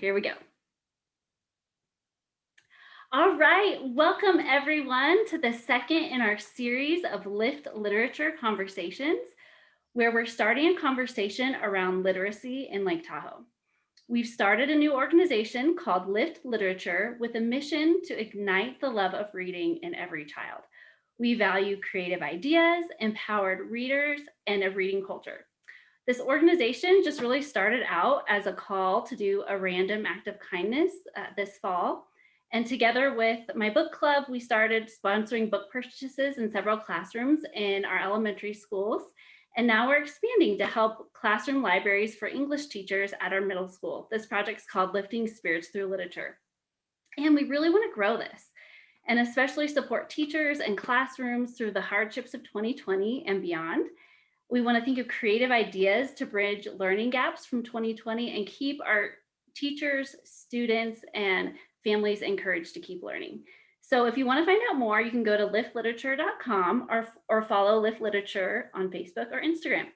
here we go. All right, welcome everyone to the second in our series of Lift Literature Conversations, where we're starting a conversation around literacy in Lake Tahoe. We've started a new organization called Lift Literature with a mission to ignite the love of reading in every child. We value creative ideas, empowered readers, and a reading culture. This organization just really started out as a call to do a random act of kindness this fall. And together with my book club, we started sponsoring book purchases in several classrooms in our elementary schools. And now we're expanding to help classroom libraries for English teachers at our middle school. This project's called Lifting Spirits Through Literature. And we really want to grow this and especially support teachers and classrooms through the hardships of 2020 and beyond. We want to think of creative ideas to bridge learning gaps from 2020 and keep our teachers, students, and families encouraged to keep learning. So if you want to find out more, you can go to liftliterature.com or follow Lift Literature on Facebook or Instagram.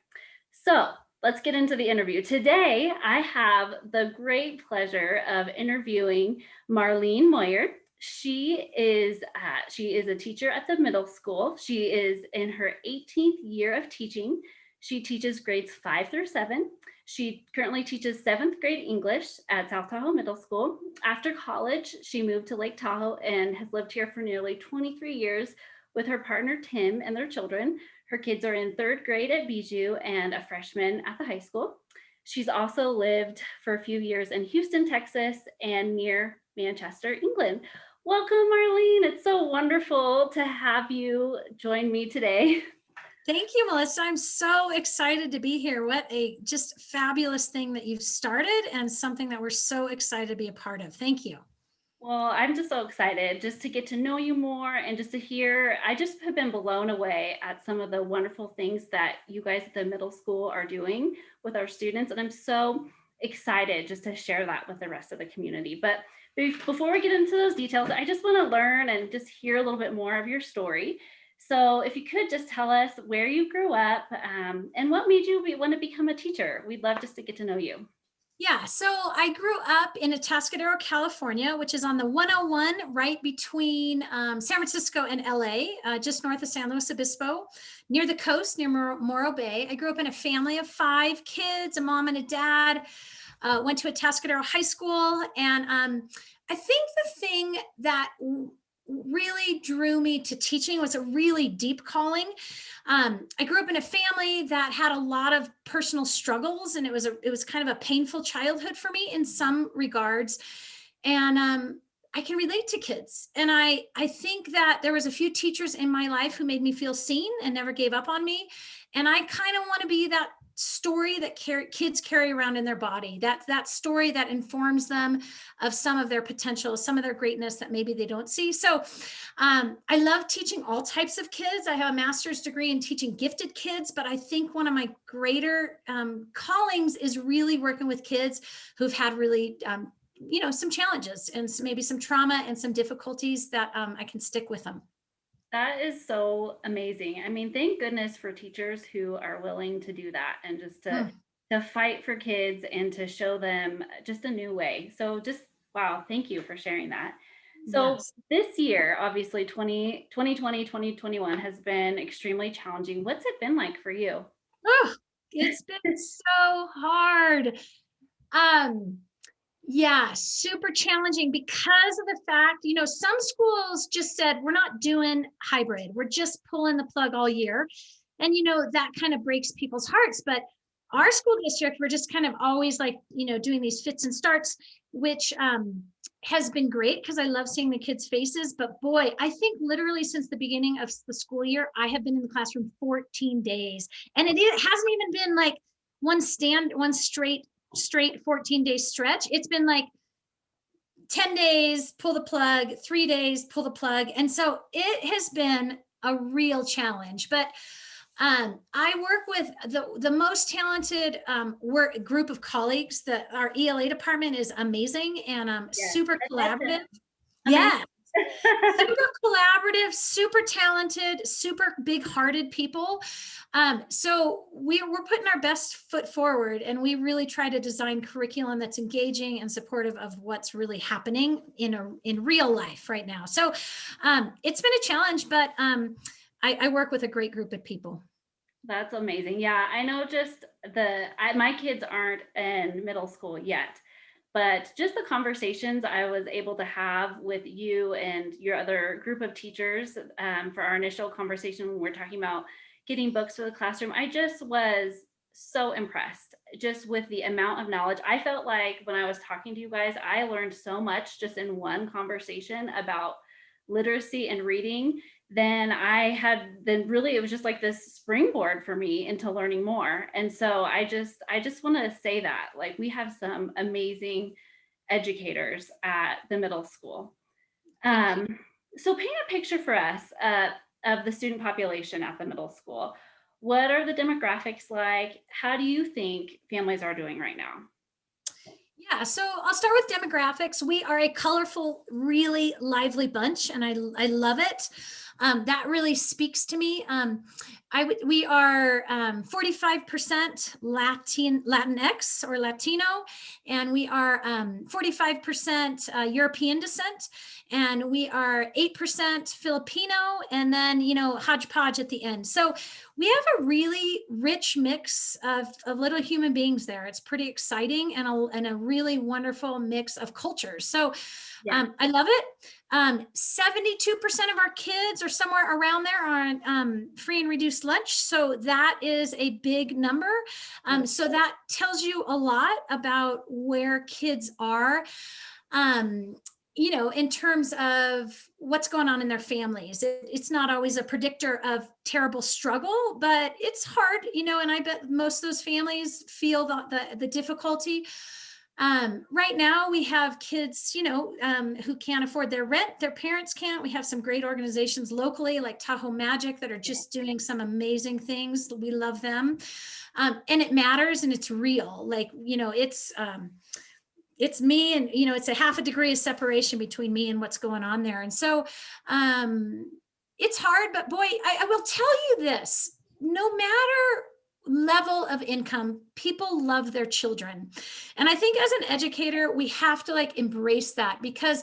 So let's get into the interview. Today, I have the great pleasure of interviewing Marlene Moyer. She is a teacher at the middle school. She is in her 18th year of teaching. She teaches grades 5 through 7. She currently teaches 7th grade English at South Tahoe Middle School. After college, she moved to Lake Tahoe and has lived here for nearly 23 years with her partner, Tim, and their children. Her kids are in 3rd grade at Bijou and a freshman at the high school. She's also lived for a few years in Houston, Texas, and near Manchester, England. Welcome, Marlene. It's so wonderful to have you join me today. Thank you, Melissa. I'm so excited to be here. What a just fabulous thing that you've started and something that we're so excited to be a part of. Thank you. Well, I'm just so excited just to get to know you more and just to hear. I just have been blown away at some of the wonderful things that you guys at the middle school are doing with our students. And I'm so excited just to share that with the rest of the community. But before we get into those details, I just want to learn and just hear a little bit more of your story. So if you could just tell us where you grew up and what made you want to become a teacher. We'd love just to get to know you. Yeah, so I grew up in Atascadero, California, which is on the 101 right between San Francisco and LA, just north of San Luis Obispo, near the coast, near Morro Bay. I grew up in a family of 5 kids, a mom and a dad. Went to Atascadero High School. And I think the thing that really drew me to teaching was a really deep calling. I grew up in a family that had a lot of personal struggles, and it was kind of a painful childhood for me in some regards. And I can relate to kids. And I think that there was a few teachers in my life who made me feel seen and never gave up on me. And I kind of want to be that story that kids carry around in their body, that story that informs them of some of their potential, some of their greatness that maybe they don't see. So I love teaching all types of kids. I have a master's degree in teaching gifted kids, but I think one of my greater callings is really working with kids who've had really some challenges and maybe some trauma and some difficulties that I can stick with them. That is so amazing. I mean, thank goodness for teachers who are willing to do that and just to fight for kids and to show them just a new way. So just, wow, thank you for sharing that. So Yes. This year, obviously 2020, 2021 has been extremely challenging. What's it been like for you? Oh, it's been so hard. Yeah, super challenging because of the fact, some schools just said, we're not doing hybrid. We're just pulling the plug all year. And, that kind of breaks people's hearts. But our school district, we're just kind of always like, doing these fits and starts, which has been great because I love seeing the kids' faces. But boy, I think literally since the beginning of the school year, I have been in the classroom 14 days. And it hasn't even been like one straight 14-day stretch. It's been like 10 days, pull the plug, 3 days, pull the plug. And so it has been a real challenge. But I work with the most talented group of colleagues. Our ELA department is amazing and super collaborative. Yeah. Super collaborative, super talented, super big-hearted people. So we're putting our best foot forward, and we really try to design curriculum that's engaging and supportive of what's really happening in real life right now. So it's been a challenge, but I work with a great group of people. That's amazing. Yeah, I know just my kids aren't in middle school yet, but just the conversations I was able to have with you and your other group of teachers for our initial conversation when we're talking about getting books for the classroom, I just was so impressed just with the amount of knowledge. I felt like when I was talking to you guys, I learned so much just in one conversation about literacy and reading. Then really it was just like this springboard for me into learning more. And so I just want to say that like we have some amazing educators at the middle school. Thank you. um, so paint a picture for us of the student population at the middle school. What are the demographics like? How do you think families are doing right now? Yeah, so I'll start with demographics. We are a colorful, really lively bunch, and I love it. That really speaks to me. We are 45% Latinx or Latino, and we are 45% European descent, and we are 8% Filipino, and then hodgepodge at the end. So we have a really rich mix of little human beings there. It's pretty exciting, and a really wonderful mix of cultures. So Yeah. I love it. 72% of our kids or somewhere around there are on free and reduced lunch. So that is a big number. So that tells you a lot about where kids are. Um, in terms of what's going on in their families. It's not always a predictor of terrible struggle, but it's hard, and I bet most of those families feel the difficulty. Right now, we have kids, who can't afford their rent. Their parents can't. We have some great organizations locally, like Tahoe Magic, that are just doing some amazing things. We love them, and it matters, and it's real. Like it's me, and it's a half a degree of separation between me and what's going on there. And so it's hard, but boy, I will tell you this: no matter level of income, people love their children. And I think as an educator, we have to like embrace that, because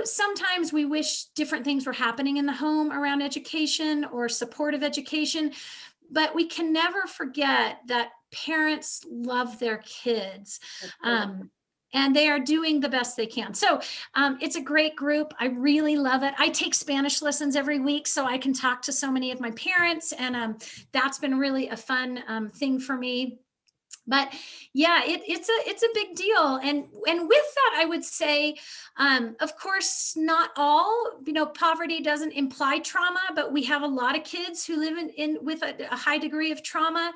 sometimes we wish different things were happening in the home around education or supportive education, but we can never forget that parents love their kids. And they are doing the best they can. So it's a great group. I really love it. I take Spanish lessons every week, so I can talk to so many of my parents, and that's been really a fun thing for me. But yeah, it's a big deal. And with that, I would say, of course, not all, poverty doesn't imply trauma, but we have a lot of kids who live in with a high degree of trauma.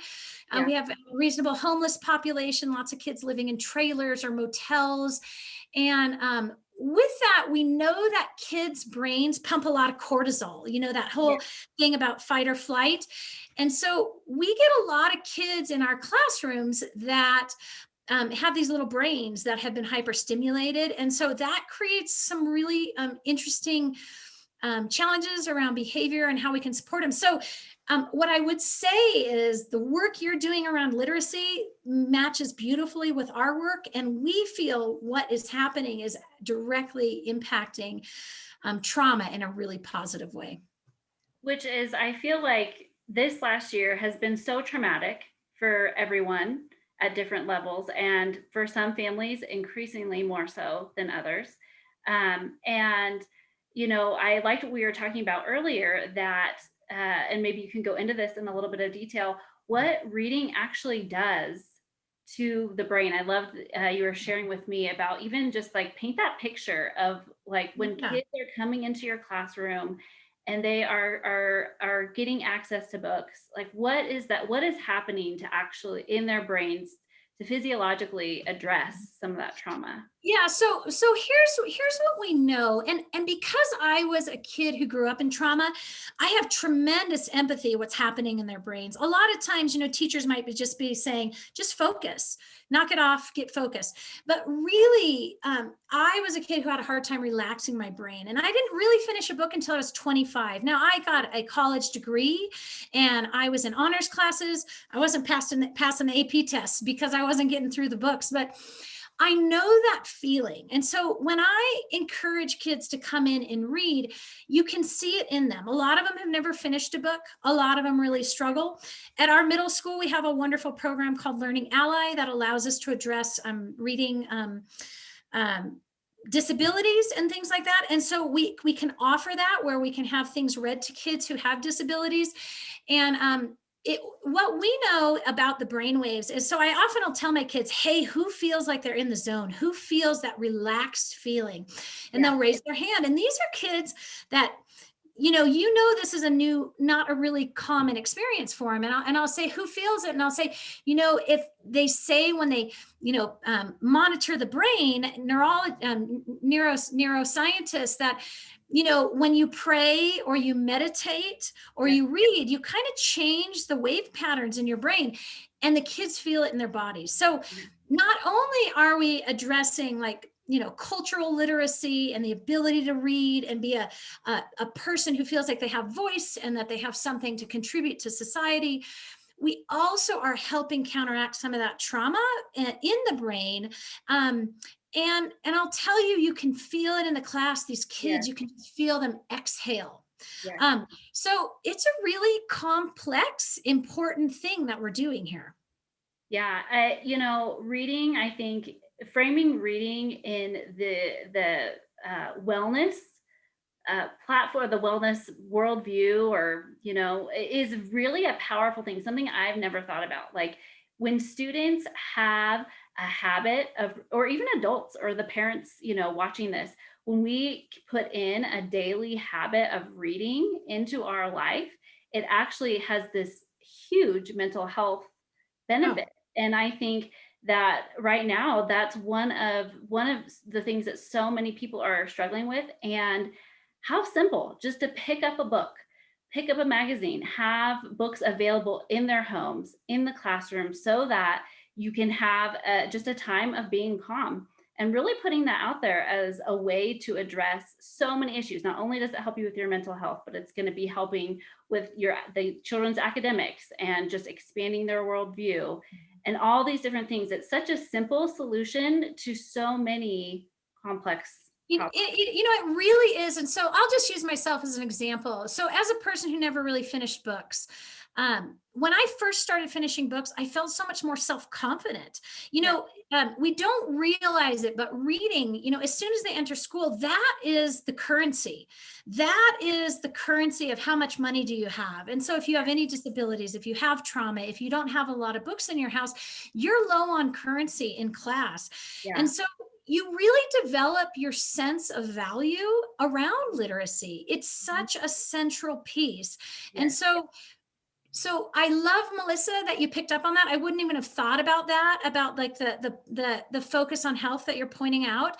Yeah. We have a reasonable homeless population, lots of kids living in trailers or motels. And with that, we know that kids' brains pump a lot of cortisol, that whole thing about fight or flight. And so we get a lot of kids in our classrooms that have these little brains that have been hyperstimulated. And so that creates some really interesting challenges around behavior and how we can support them. So what I would say is the work you're doing around literacy matches beautifully with our work. And we feel what is happening is directly impacting trauma in a really positive way. Which is, I feel like this last year has been so traumatic for everyone at different levels, and for some families, increasingly more so than others. And, I liked what we were talking about earlier that, and maybe you can go into this in a little bit of detail, what reading actually does to the brain. I love you were sharing with me about even just like paint that picture of like when kids are coming into your classroom and they are getting access to books, like what is happening to actually in their brains physiologically address some of that trauma? Yeah, so here's what we know, and because I was a kid who grew up in trauma, I have tremendous empathy what's happening in their brains. A lot of times, teachers might just be saying, just focus, knock it off, get focused. But really, I was a kid who had a hard time relaxing my brain, and I didn't really finish a book until I was 25. Now I got a college degree, and I was in honors classes. I wasn't passing the AP tests because I wasn't getting through the books, but I know that feeling. And so when I encourage kids to come in and read, you can see it in them. A lot of them have never finished a book. A lot of them really struggle. At our middle school, we have a wonderful program called Learning Ally that allows us to address reading disabilities and things like that. And so we can offer that where we can have things read to kids who have disabilities. And what we know about the brain waves is, so I often will tell my kids, hey, who feels like they're in the zone? Who feels that relaxed feeling? And they'll raise their hand. And these are kids that, this is not a really common experience for them. And I'll say, who feels it? And I'll say, if they say when they, monitor the brain, neuroscientists that, when you pray or you meditate or you read, you kind of change the wave patterns in your brain, and the kids feel it in their bodies. So not only are we addressing cultural literacy and the ability to read and be a person who feels like they have voice and that they have something to contribute to society, we also are helping counteract some of that trauma in the brain. And I'll tell you, you can feel it in the class. These kids, you can just feel them exhale. So it's a really complex, important thing that we're doing here. Yeah, reading, I think framing reading in the wellness platform, the wellness worldview, or, is really a powerful thing, something I've never thought about. Like when students have a habit of, or even adults or the parents, watching this, when we put in a daily habit of reading into our life, it actually has this huge mental health benefit. And I think that right now, that's one of the things that so many people are struggling with. And how simple just to pick up a book, pick up a magazine, have books available in their homes, in the classroom, so that you can have just a time of being calm, and really putting that out there as a way to address so many issues. Not only does it help you with your mental health, but it's going to be helping with the children's academics and just expanding their worldview and all these different things. It's such a simple solution to so many complex problems. It really is. And so I'll just use myself as an example. So as a person who never really finished books, when I first started finishing books, I felt so much more self-confident. We don't realize it, but reading, as soon as they enter school, that is the currency. That is the currency of how much money do you have. And so if you have any disabilities, if you have trauma, if you don't have a lot of books in your house, you're low on currency in class. And so you really develop your sense of value around literacy. It's such a central piece. And so I love, Melissa, that you picked up on that. I wouldn't even have thought about that, about like the focus on health that you're pointing out.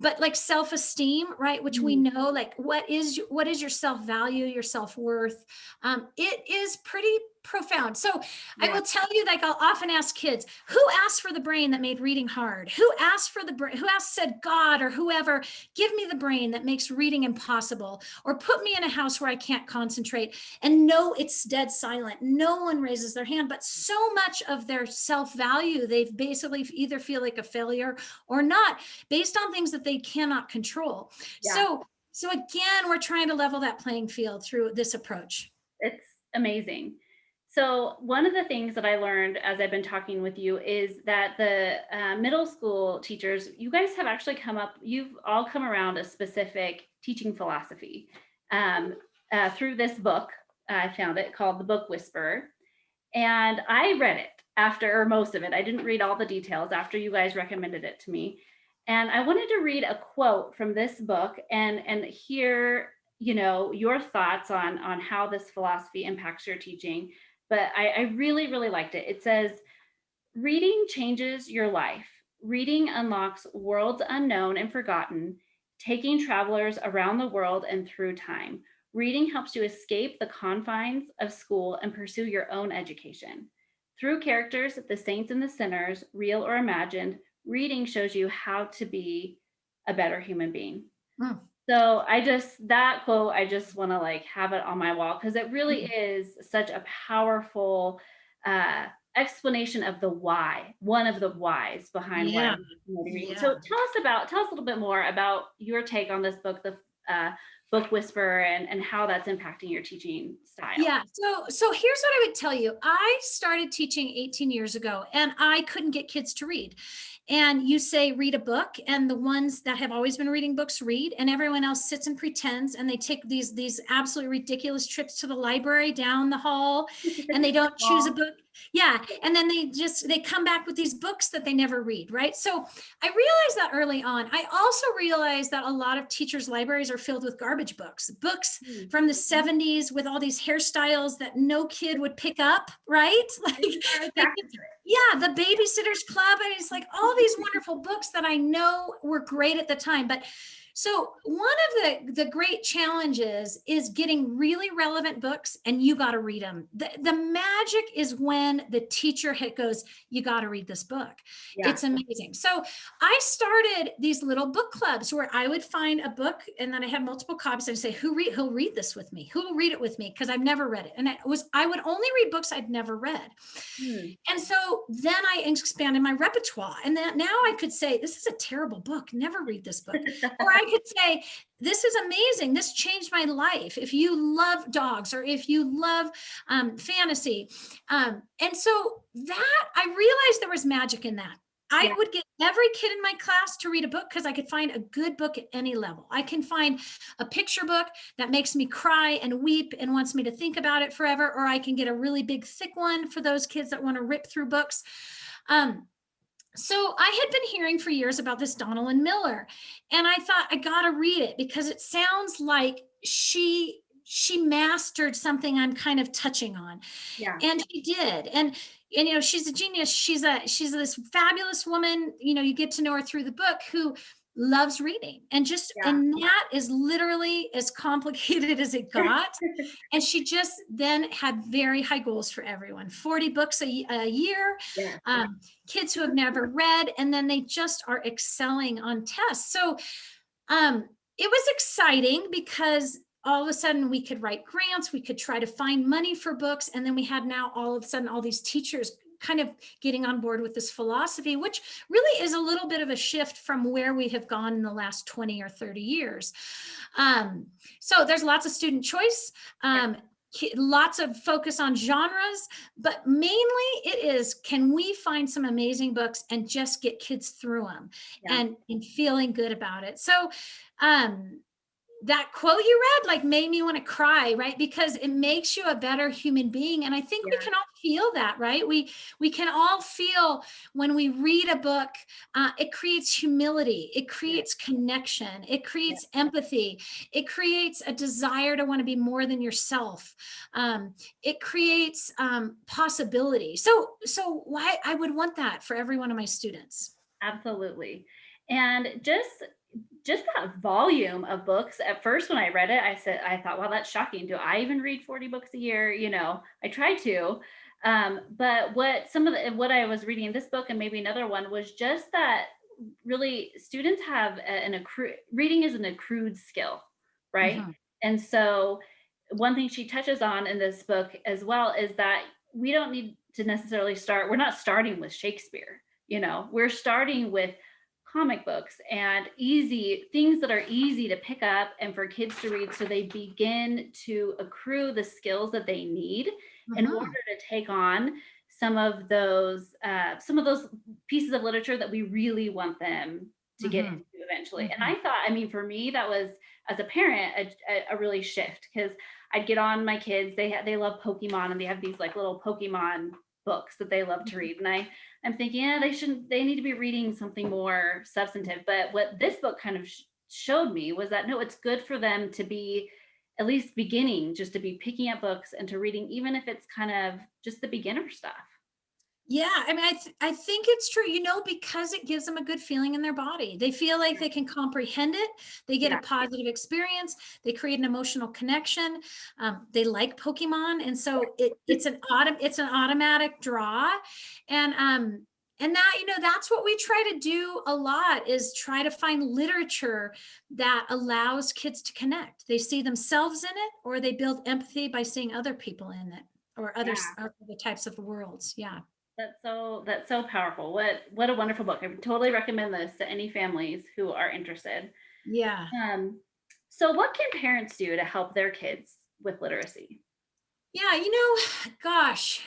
But like self-esteem, right? Which we know, like what is your self-value, your self-worth? It is pretty profound. So I will tell you, like I'll often ask kids, who asked for the brain that made reading hard? Who asked for the brain? Who said God or whoever, give me the brain that makes reading impossible, or put me in a house where I can't concentrate? And no, it's dead silent. No one raises their hand, but so much of their self-value, they've basically either feel like a failure or not, based on things that they cannot control. So again, we're trying to level that playing field through this approach. It's amazing. So one of the things that I learned as I've been talking with you is that the middle school teachers, you guys have actually you've all come around a specific teaching philosophy through this book. I found it, called The Book Whisperer. And I read it after most of it. I didn't read all the details after you guys recommended it to me. And I wanted to read a quote from this book and hear, your thoughts on how this philosophy impacts your teaching. But I really, really liked it. It says, Reading changes your life. Reading unlocks worlds unknown and forgotten, taking travelers around the world and through time. Reading helps you escape the confines of school and pursue your own education. Through characters, the saints and the sinners, real or imagined, reading shows you how to be a better human being. Mm, So that quote, I just want to like have it on my wall because it really mm. is such a powerful uh, explanation of the why, one of the whys behind why Yeah. we promote reading. So Yeah. tell us a little bit more about your take on this book, the uh, book Whisper, and how that's impacting your teaching style. Yeah. So here's what I would tell you. I started teaching 18 years ago and I couldn't get kids to read. And you say read a book, and the ones that have always been reading books read, and everyone else sits and pretends, and they take these absolutely ridiculous trips to the library down the hall, and they don't choose a Aw. book. Yeah. And then they come back with these books that they never read, right? So I realized that early on. I also realized that a lot of teachers' libraries are filled with garbage books Hmm. from the 70s with all these hairstyles that no kid would pick up, right? Very Like practical. yeah, the Babysitter's Club, and it's like all these wonderful books that I know were great at the time. But so one of the great challenges is getting really relevant books, and you got to read them. The magic is when the teacher hit goes, you got to read this book. Yeah. It's amazing. So I started these little book clubs where I would find a book, and then I had multiple copies. I'd say, who'll read this with me? Who will read it with me? Because I've never read it. And I would only read books I'd never read. Hmm. And so then I expanded my repertoire. And then now I could say, this is a terrible book. Never read this book. Or I could say, this is amazing. This changed my life. If you love dogs or if you love fantasy. And so that I realized there was magic in that. I Yeah. would get every kid in my class to read a book because I could find a good book at any level. I can find a picture book that makes me cry and weep and wants me to think about it forever, or I can get a really big, thick one for those kids that want to rip through books. Um, so I had been hearing for years about this Donald Miller, and I thought I got to read it because it sounds like she mastered something I'm kind of touching on, Yeah. and she did. And she's a genius. She's this fabulous woman. You get to know her through the book, who loves reading, Yeah. and that is literally as complicated as it got. And she just then had very high goals for everyone: 40 books a year, Yeah. kids who have never read, and then they just are excelling on tests. So um, it was exciting because all of a sudden we could write grants, we could try to find money for books, and then we had now all of a sudden all these teachers kind of getting on board with this philosophy, which really is a little bit of a shift from where we have gone in the last 20 or 30 years. So there's lots of student choice, lots of focus on genres, but mainly it is, can we find some amazing books and just get kids through them Yeah. and feeling good about it. So um, that quote you read like made me want to cry, right? Because it makes you a better human being. And I think we Yeah. can all feel that, right? We can all feel when we read a book, it creates humility, it Yeah. creates connection, it Yeah. creates empathy, it creates a desire to want to be more than yourself. It creates possibility. So why I would want that for every one of my students. Absolutely. And just that volume of books. At first, when I read it, I thought, wow, that's shocking. Do I even read 40 books a year? I try to. But what I was reading in this book and maybe another one was just that really students have an accrued reading is an accrued skill, right? Mhm. And so one thing she touches on in this book as well is that we don't need to necessarily we're not starting with Shakespeare, we're starting with comic books and easy things that are easy to pick up and for kids to read so they begin to accrue the skills that they need in order Mhm. to take on some of those pieces of literature that we really want them to get into Mhm. eventually. And I Mhm. thought, I mean, for me, that was as a parent a really shift because I'd get on my kids. They love Pokemon and they have these like little Pokemon books that they love to read. And I'm thinking, yeah, they need to be reading something more substantive. But what this book kind of showed me was that no, it's good for them to be at least beginning, just to be picking up books and to reading, even if it's kind of just the beginner stuff. Yeah, I mean, I think it's true, because it gives them a good feeling in their body. They feel like they can comprehend it. They get a Yeah. positive experience. They create an emotional connection. They like Pokemon, and so it's an automatic draw, and that that's what we try to do a lot is try to find literature that allows kids to connect. They see themselves in it, or they build empathy by seeing other people in it, or Yeah. other types of worlds. Yeah. That's so powerful. What a wonderful book. I would totally recommend this to any families who are interested. Yeah. Um, so what can parents do to help their kids with literacy? Yeah. Gosh,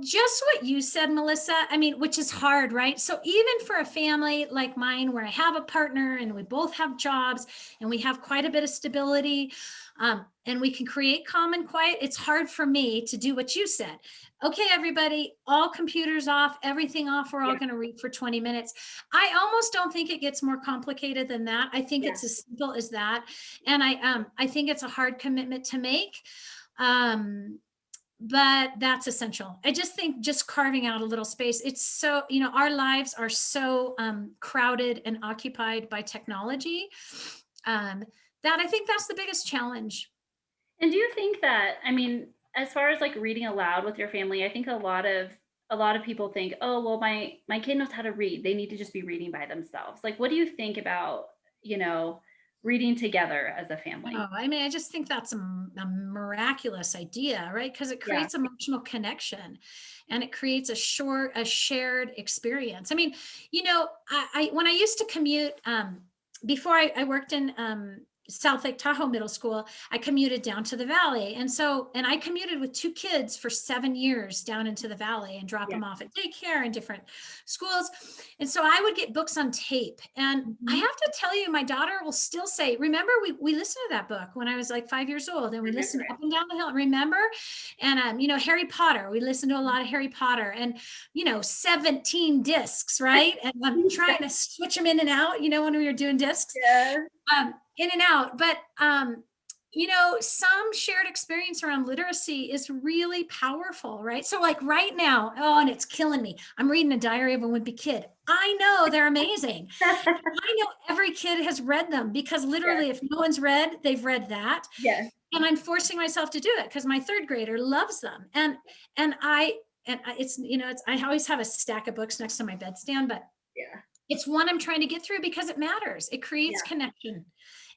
just what you said, Melissa, I mean, which is hard, right? So even for a family like mine, where I have a partner and we both have jobs and we have quite a bit of stability, and we can create calm and quiet, it's hard for me to do what you said. Okay, everybody, all computers off, everything off. We're all Yeah. going to read for 20 minutes. I almost don't think it gets more complicated than that. I think Yeah. it's as simple as that. And I think it's a hard commitment to make. Um, but that's essential. I just think just carving out a little space. It's so, our lives are so crowded and occupied by technology, um, that I think that's the biggest challenge. And do you think that, I mean, as far as like reading aloud with your family, I think a lot of people think, oh, well, my kid knows how to read. They need to just be reading by themselves. Like, what do you think about, you know, reading together as a family? Oh, I mean, I just think that's a miraculous idea, right? Because it Yeah. creates emotional connection, and it creates a shared experience. I mean, when I used to commute, before I worked in South Tahoe Middle School, I commuted down to the valley. And I commuted with two kids for 7 years down into the valley and drop Yeah. them off at daycare and different schools. And so I would get books on tape. And I Mhm. have to tell you, my daughter will still say, remember, we listened to that book when I was like 5 years old, and we Remember listened it. up and down the hill. Remember? And, Harry Potter, we listened to a lot of Harry Potter, and, 17 discs, right? And I'm trying to switch them in and out, when we were doing discs, Yeah. in and out. But, some shared experience around literacy is really powerful, right? So, like right now, oh, and it's killing me. I'm reading a Diary of a Wimpy Kid. I know they're amazing. I know every kid has read them, because Yeah. literally, if no one's read, they've read that. Yeah. And I'm forcing myself to do it because my third grader loves them. I always have a stack of books next to my bedstand, but Yeah. it's one I'm trying to get through because it matters. It creates Yeah. connection.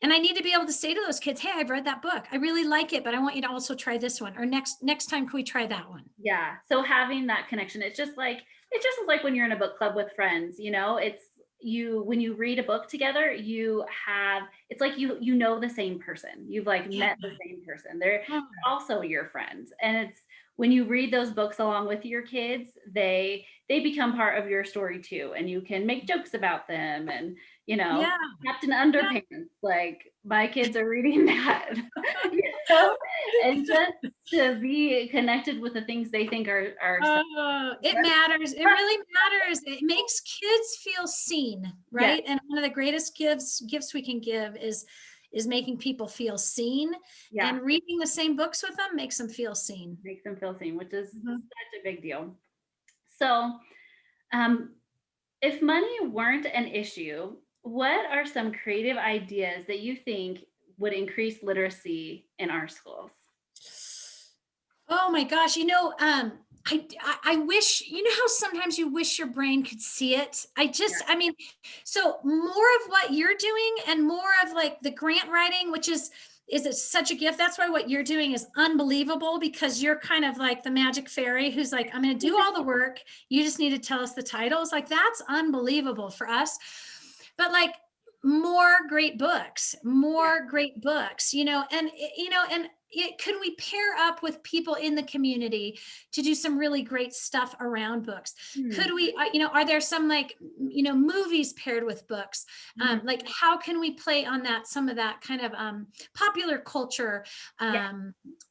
And I need to be able to say to those kids, hey, I've read that book. I really like it, but I want you to also try this one. Or next time, can we try that one? Yeah. So having that connection, it's just like when you're in a book club with friends, it's you when you read a book together, it's like you know the same person. You've like Yeah. met the same person. They're Oh, also your friends. And it's when you read those books along with your kids, they become part of your story too. And you can make jokes about them and you know, yeah. Captain Yeah. Underpants. Like my kids are reading that. know? And just to be connected with the things they think are so Oh, it matters. It really matters. It makes kids feel seen, yes, right? And one of the greatest gifts we can give is making people feel seen. yeah, And reading the same books with them makes them feel seen. makes them feel seen, which is Mhm. such a big deal. So, um, if money weren't an issue, what are some creative ideas that you think would increase literacy in our schools? Oh my gosh, I wish, how sometimes you wish your brain could see it. Yeah, I mean, so more of what you're doing and more of like the grant writing, which is it such a gift. That's why what you're doing is unbelievable, because you're kind of like the magic fairy who's like, I'm going to do all the work. You just need to tell us the titles. Like, that's unbelievable for us. But like, yeah. more great books, and could we pair up with people in the community to do some really great stuff around books? Hmm, Could we, are there some like, movies paired with books? mhm. Like, how can we play on some of that kind of popular culture, Yeah,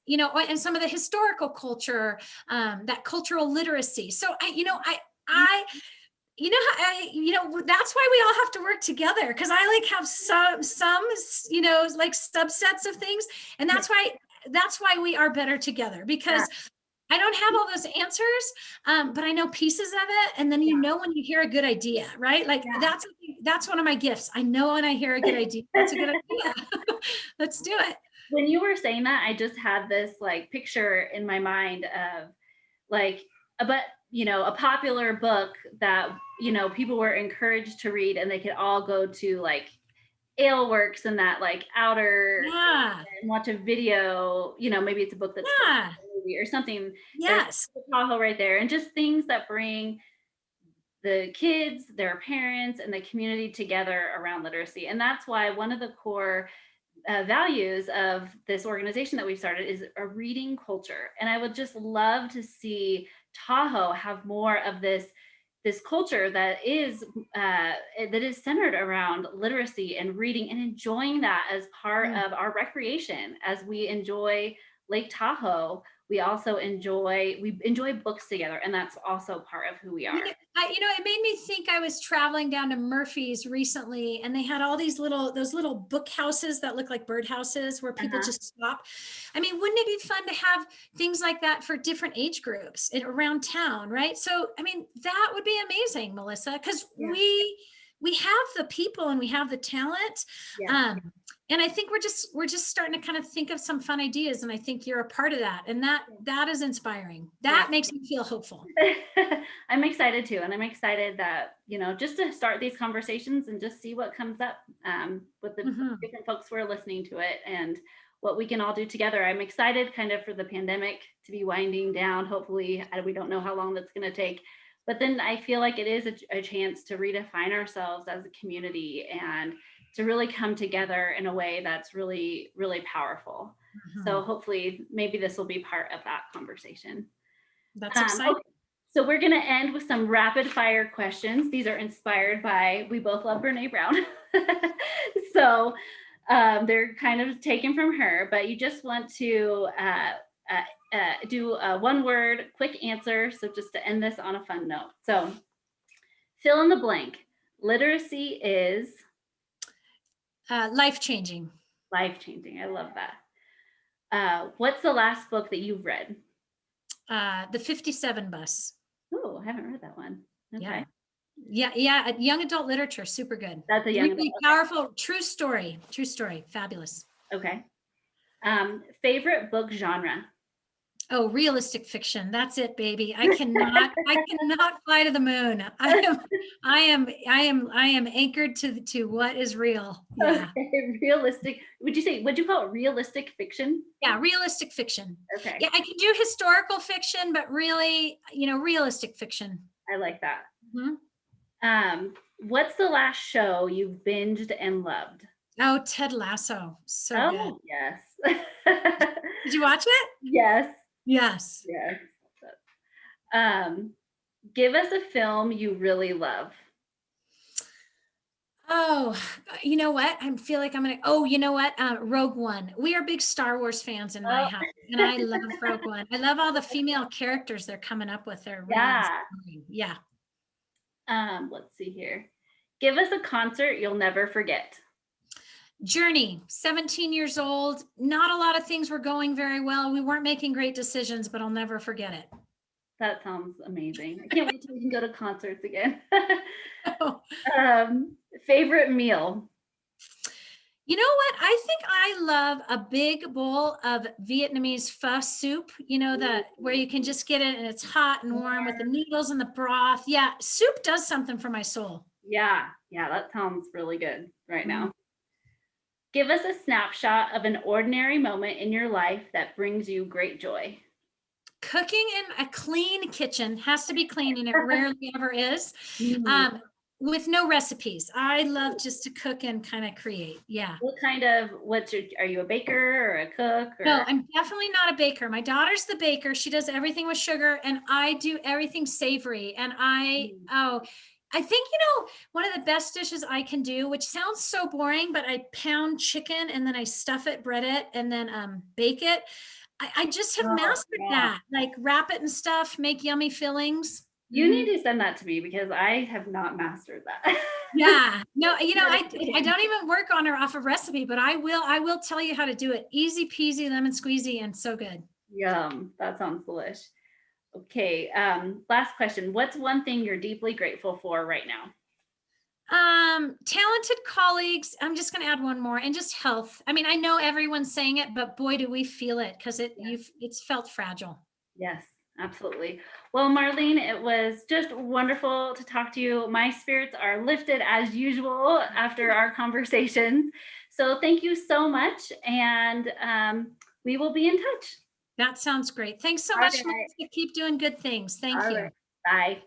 and some of the historical culture, that cultural literacy. So mhm, I, that's why we all have to work together, because I like have some like subsets of things, and yeah, that's why we are better together, yeah, because I don't have all those answers, but I know pieces of it. And then you know when you hear a good idea, right? Like Yeah. that's one of my gifts. I know when I hear a good idea, that's a good idea. Let's do it. When you were saying that, I just had this like picture in my mind of like but a popular book that people were encouraged to read, and they could all go to like aleworks and that like outer Yeah. and watch a video. Maybe it's a book that's based Yeah. on a movie or something. There's Yes. Tahoe right there, and just things that bring the kids, their parents, and the community together around literacy. And that's why one of the core values of this organization that we've started is a reading culture. And I would just love to see Tahoe have more of this culture that is centered around literacy and reading, and enjoying that as part of our recreation. As we enjoy Lake Tahoe, we enjoy books together, and that's also part of who we are. It made me think. I was traveling down to Murphy's recently, and they had all those little book houses that look like bird houses where people just stop. I mean, wouldn't it be fun to have things like that for different age groups around town, right? So, I mean, that would be amazing, Melissa, because we have the people and we have the talent. And I think we're just starting to kind of think of some fun ideas, and I think you're a part of that, and that is inspiring. That makes me feel hopeful. I'm excited too, and I'm excited that just to start these conversations and just see what comes up with the different folks who are listening to it, and what we can all do together. I'm excited kind of for the pandemic to be winding down. Hopefully, we don't know how long that's going to take. But then I feel like it is a chance to redefine ourselves as a community and to really come together in a way that's really, really powerful. So hopefully maybe this will be part of that conversation. That's exciting. Okay. So we're going to end with some rapid fire questions. These are inspired by, we both love Brene Brown. So they're kind of taken from her, but you just want to do a one word quick answer. So just to end this on a fun note. So fill in the blank. Literacy is life-changing. Life-changing. I love that. What's the last book that you've read? The 57 Bus. Oh, I haven't read that one. Okay. Yeah. Young adult literature, super good. That's a young really adult. Powerful, true story, fabulous. Okay. Favorite book genre? Oh, realistic fiction. That's it, baby. I cannot fly to the moon. I am anchored to what is real. Yeah. Okay. Realistic. Would you call it realistic fiction? Yeah, realistic fiction. Okay. Yeah, I can do historical fiction, but really, realistic fiction. I like that. What's the last show you've binged and loved? Oh, Ted Lasso. So good. Yes. Did you watch it? Yes. Yes. Give us a film you really love. Oh, you know what? I feel like I'm going to, you know what? Rogue One. We are big Star Wars fans in my house, and I love Rogue One. I love all the female characters they're coming up with. They're really inspiring. Yeah. Let's see here. Give us a concert you'll never forget. Journey, 17 years old. Not a lot of things were going very well. We weren't making great decisions, but I'll never forget it. That sounds amazing. I can't wait till we can go to concerts again. Favorite meal? You know what? I think I love a big bowl of Vietnamese pho soup, where you can just get it and it's hot and warm with the noodles and the broth. Yeah, soup does something for my soul. Yeah, that sounds really good right now. Give us a snapshot of an ordinary moment in your life that brings you great joy. Cooking in a clean kitchen. Has to be clean, and it rarely ever is. With no recipes. I love just to cook and kind of create. Yeah. Are you a baker or a cook? No, I'm definitely not a baker. My daughter's the baker. She does everything with sugar, and I do everything savory. And I think, one of the best dishes I can do, which sounds so boring, but I pound chicken and then I stuff it, bread it, and then bake it. I just have mastered that. Like wrap it and stuff, make yummy fillings. You need to send that to me because I have not mastered that. Yeah. No, I don't even work on her off a recipe, but I will tell you how to do it. Easy peasy, lemon squeezy, and so good. Yum. That sounds delish. Okay, last question. What's one thing you're deeply grateful for right now? Talented colleagues. I'm just going to add one more, and just health. I mean, I know everyone's saying it, but boy, do we feel it, because it's felt fragile. Yes, absolutely. Well, Marlene, it was just wonderful to talk to you. My spirits are lifted as usual after our conversations. So thank you so much. And we will be in touch. That sounds great. Thanks so All much, right. Melissa. Keep doing good things. Thank All you. right. Bye.